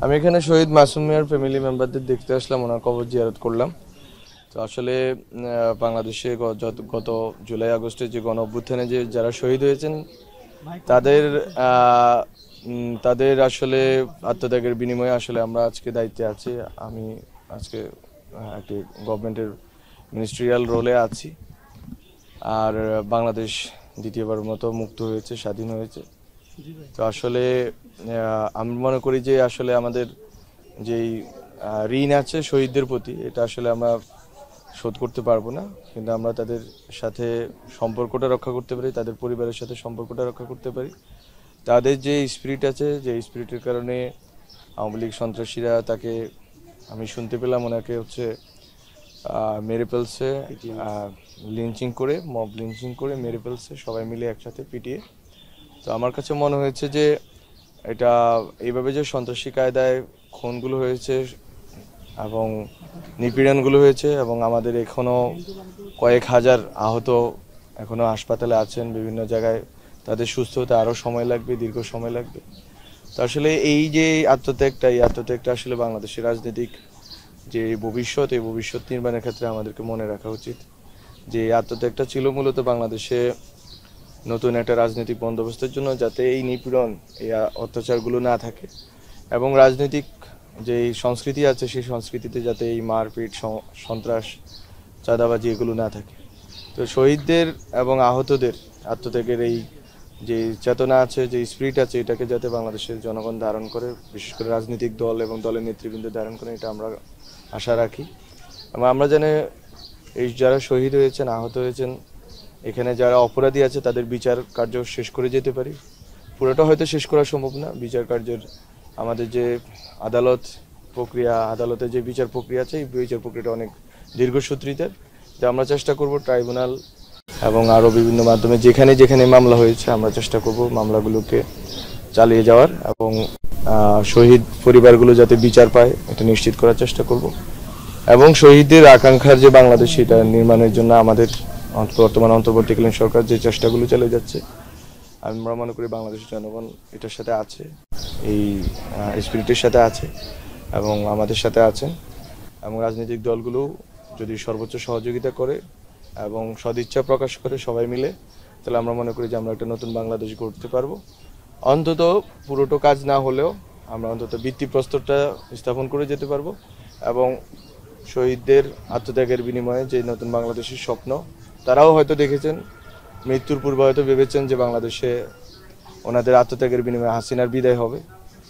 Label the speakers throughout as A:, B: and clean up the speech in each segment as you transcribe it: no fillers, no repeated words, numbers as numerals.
A: আমি এখানে শহীদ মাসুম মিয়ার ফ্যামিলি মেম্বারদের দেখতে আসলাম, ওনার কবর জিয়ারত করলাম। তো আসলে বাংলাদেশে গত জুলাই আগস্টে যে গণ অভ্যুত্থানে যে যারা শহীদ হয়েছেন তাদের তাদের আসলে আত্মত্যাগের বিনিময়ে আসলে আমরা আজকে দায়িত্বে আছি। আমি আজকে একটি গভর্নমেন্টের মিনিস্ট্রিয়াল রোলে আছি। আর বাংলাদেশ দ্বিতীয়বার মতো মুক্ত হয়েছে, স্বাধীন হয়েছে। তো আসলে আমি মনে করি যে আসলে আমাদের যেই ঋণ আছে শহীদদের প্রতি, এটা আসলে আমরা শোধ করতে পারবো না, কিন্তু আমরা তাদের সাথে সম্পর্কটা রক্ষা করতে পারি, তাদের পরিবারের সাথে সম্পর্কটা রক্ষা করতে পারি। তাদের যে স্পিরিট আছে, যে স্পিরিটের কারণে আওয়ামী লীগ সন্ত্রাসীরা তাকে, আমি শুনতে পেলাম ওনাকে মেরে ফেলছে, লিঞ্চিং করে, মব লিঞ্চিং করে মেরে ফেলছে, সবাই মিলে একসাথে পিটিয়ে। তো আমার কাছে মনে হয়েছে যে এটা এইভাবে যে সন্ত্রাসী কায়দায় খুনগুলো হয়েছে এবং নিপীড়নগুলো হয়েছে, এবং আমাদের এখনও কয়েক হাজার আহত এখনও হাসপাতালে আছেন, বিভিন্ন জায়গায় তাদের সুস্থ হতে আরও সময় লাগবে, দীর্ঘ সময় লাগবে। তো আসলে এই যে আত্মত্যাগটা আসলে বাংলাদেশের রাজনৈতিক যে ভবিষ্যৎ, এই ভবিষ্যৎ নির্মাণের ক্ষেত্রে আমাদেরকে মনে রাখা উচিত যে আত্মত্যাগটা ছিল মূলত বাংলাদেশে নতুন একটা রাজনৈতিক বন্দোবস্তের জন্য, যাতে এই নিপীড়ন, এই অত্যাচারগুলো না থাকে, এবং রাজনৈতিক যে সংস্কৃতি আছে সেই সংস্কৃতিতে যাতে এই মারপিট, সন্ত্রাস, চাঁদাবাজি এগুলো না থাকে। তো শহীদদের এবং আহতদের আত্মত্যাগের এই যে চেতনা আছে, যে স্পিরিট আছে, এটাকে যাতে বাংলাদেশের জনগণ ধারণ করে, বিশেষ করে রাজনৈতিক দল এবং দলের নেতৃবৃন্দ ধারণ করে, এটা আমরা আশা রাখি। এবং আমরা জানি এই যারা শহীদ হয়েছেন, আহত হয়েছেন, এখানে যারা অপরাধী আছে তাদের বিচার কার্য শেষ করে যেতে পারি। পুরোটা হয়তো শেষ করা সম্ভব না, বিচার কার্যের আমাদের যে আদালতের যে বিচার প্রক্রিয়া আছে, এই বিচার প্রক্রিয়াটা অনেক দীর্ঘসূত্রিতার। তো আমরা চেষ্টা করব ট্রাইব্যুনাল এবং আরও বিভিন্ন মাধ্যমে যেখানে যেখানে মামলা হয়েছে আমরা চেষ্টা করব মামলাগুলোকে চালিয়ে যাওয়ার, এবং শহীদ পরিবারগুলো যাতে বিচার পায় এটা নিশ্চিত করার চেষ্টা করব। এবং শহীদদের আকাঙ্ক্ষার যে বাংলাদেশ, এটা নির্মাণের জন্য আমাদের বর্তমান অন্তর্বর্তীকালীন সরকার যে চেষ্টাগুলো চালিয়ে যাচ্ছে, আমরা মনে করি বাংলাদেশের জনগণ এটার সাথে আছে, এই স্পিরিটের সাথে আছে এবং আমাদের সাথে আছেন। এবং রাজনৈতিক দলগুলো যদি সর্বোচ্চ সহযোগিতা করে এবং সদিচ্ছা প্রকাশ করে সবাই মিলে, তাহলে আমরা মনে করি যে আমরা একটা নতুন বাংলাদেশ গড়তে পারবো। অন্তত পুরোটো কাজ না হলেও আমরা অন্তত ভিত্তিপ্রস্তরটা স্থাপন করে যেতে পারবো, এবং শহীদদের আত্মত্যাগের বিনিময়ে যে নতুন বাংলাদেশের স্বপ্ন, তারাও হয়তো দেখেছেন, মৃত্যুর পূর্বে হয়তো ভেবেছেন যে বাংলাদেশে ওনাদের আত্মত্যাগের বিনিময়ে হাসিনার বিদায় হবে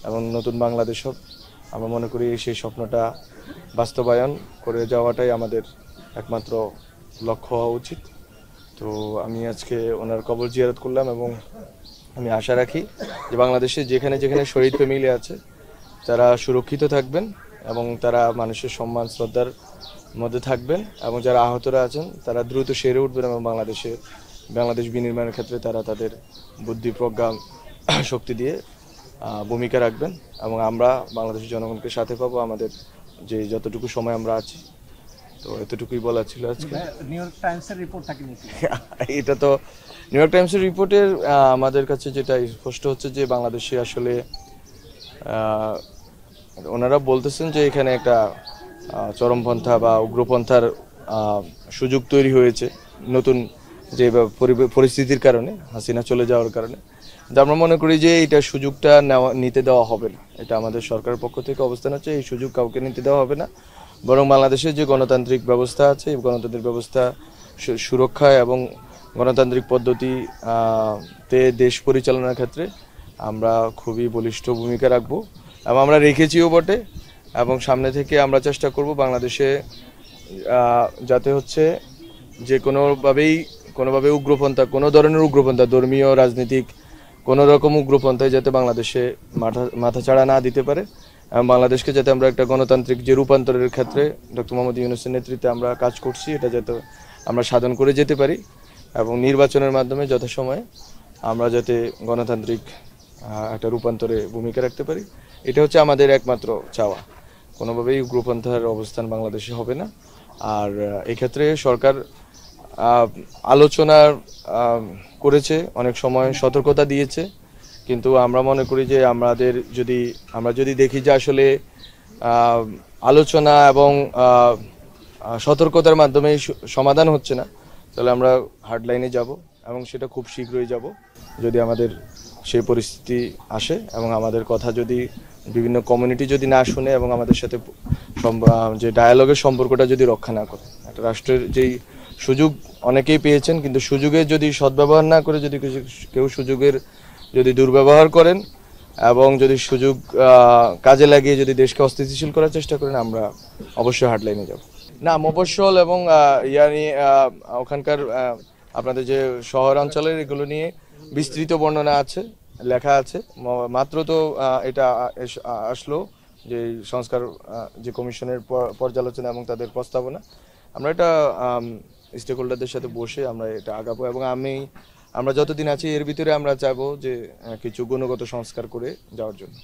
A: এবং নতুন বাংলাদেশ হবে। আমরা মনে করি সেই স্বপ্নটা বাস্তবায়ন করে যাওয়াটাই আমাদের একমাত্র লক্ষ্য হওয়া উচিত। তো আমি আজকে ওনার কবর জিয়ারত করলাম, এবং আমি আশা রাখি যে বাংলাদেশে যেখানে যেখানে শহীদ ফ্যামিলি আছে তারা সুরক্ষিত থাকবেন এবং তারা মানুষের সম্মান শ্রদ্ধার মধ্যে থাকবেন, এবং যারা আহতরা আছেন তারা দ্রুত সেরে উঠবেন এবং বাংলাদেশ বিনির্মাণের ক্ষেত্রে তারা তাদের বুদ্ধি, প্রজ্ঞা, শক্তি দিয়ে ভূমিকা রাখবেন। এবং আমরা বাংলাদেশের জনগণকে সাথে পাবো আমাদের যে যতটুকু সময় আমরা আছি। তো এতটুকুই বলা ছিল আজকে।
B: নিউ ইয়র্ক টাইমসের রিপোর্টটা কি
A: এটা তো নিউ ইয়র্ক টাইমসের রিপোর্টের আমাদের কাছে যেটা স্পষ্ট হচ্ছে যে বাংলাদেশে আসলে ওনারা বলতেছেন যে এখানে একটা চরমপন্থা বা উগ্রপন্থার সুযোগ তৈরি হয়েছে নতুন যে পরিস্থিতির কারণে, হাসিনা চলে যাওয়ার কারণে। কিন্তু আমরা মনে করি যে এটা সুযোগটা নিতে দেওয়া হবে না। এটা আমাদের সরকারের পক্ষ থেকে অবস্থান হচ্ছে, এই সুযোগ কাউকে নিতে দেওয়া হবে না, বরং বাংলাদেশের যে গণতান্ত্রিক ব্যবস্থা আছে, এই গণতান্ত্রিক ব্যবস্থা সুরক্ষা এবং গণতান্ত্রিক পদ্ধতিতে দেশ পরিচালনার ক্ষেত্রে আমরা খুবই বলিষ্ঠ ভূমিকা রাখব, এবং আমরা রেখেছিও বটে। এবং সামনে থেকে আমরা চেষ্টা করব বাংলাদেশে যাতে হচ্ছে যে কোনোভাবে উগ্রপন্থা, কোনো ধরনের উগ্রপন্থা, ধর্মীয়, রাজনীতিক কোনো রকম উগ্রপন্থায় যাতে বাংলাদেশে মাথাচাড়া না দিতে পারে, এবং বাংলাদেশকে যাতে আমরা একটা গণতান্ত্রিক যে রূপান্তরের ক্ষেত্রে ডক্টর মোহাম্মদ ইউনূসের নেতৃত্বে আমরা কাজ করছি, এটা যাতে আমরা সাধন করে যেতে পারি, এবং নির্বাচনের মাধ্যমে যথাসময়ে আমরা যাতে গণতান্ত্রিক একটা রূপান্তরে ভূমিকা রাখতে পারি, এটা হচ্ছে আমাদের একমাত্র চাওয়া। কোনোভাবেই উগ্রপন্থার অবস্থান বাংলাদেশে হবে না। আর এক্ষেত্রে সরকার আলোচনা করেছে, অনেক সময় সতর্কতা দিয়েছে, কিন্তু আমরা মনে করি যে আমরা যদি দেখি যে আসলে আলোচনা এবং সতর্কতার মাধ্যমে সমাধান হচ্ছে না, তাহলে আমরা হার্ডলাইনে যাব এবং সেটা খুব শীঘ্রই যাব। যদি আমাদের সেই পরিস্থিতি আসে এবং আমাদের কথা যদি বিভিন্ন কমিউনিটি যদি না শুনে এবং আমাদের সাথে যে ডায়ালগের সম্পর্কটা যদি রক্ষা না করে, একটা রাষ্ট্রের যেই সুযোগ অনেকেই পেয়েছেন, কিন্তু সুযোগের যদি সদ্ব্যবহার না করে যদি কেউ সুযোগের যদি দুর্ব্যবহার করেন এবং যদি সুযোগ কাজে লাগিয়ে যদি দেশকে অস্থিতিশীল করার চেষ্টা করেন, আমরা অবশ্যই হার্ডলাইনে যাব। না, মফস্বল এবং নিয়ে ওখানকার আপনাদের যে শহরাঞ্চলের এগুলো নিয়ে বিস্তৃত বর্ণনা আছে, লেখা আছে। মাত্র তো এটা আসলো যে সংস্কার যে কমিশনের পর্যালোচনা এবং তাদের প্রস্তাবনা, আমরা এটা স্টেক হোল্ডারদের সাথে বসে আমরা এটা আগাবো এবং আমরা যতদিন আছি এর ভিতরে আমরা চাইবো যে কিছু গুণগত সংস্কার করে যাওয়ার জন্য।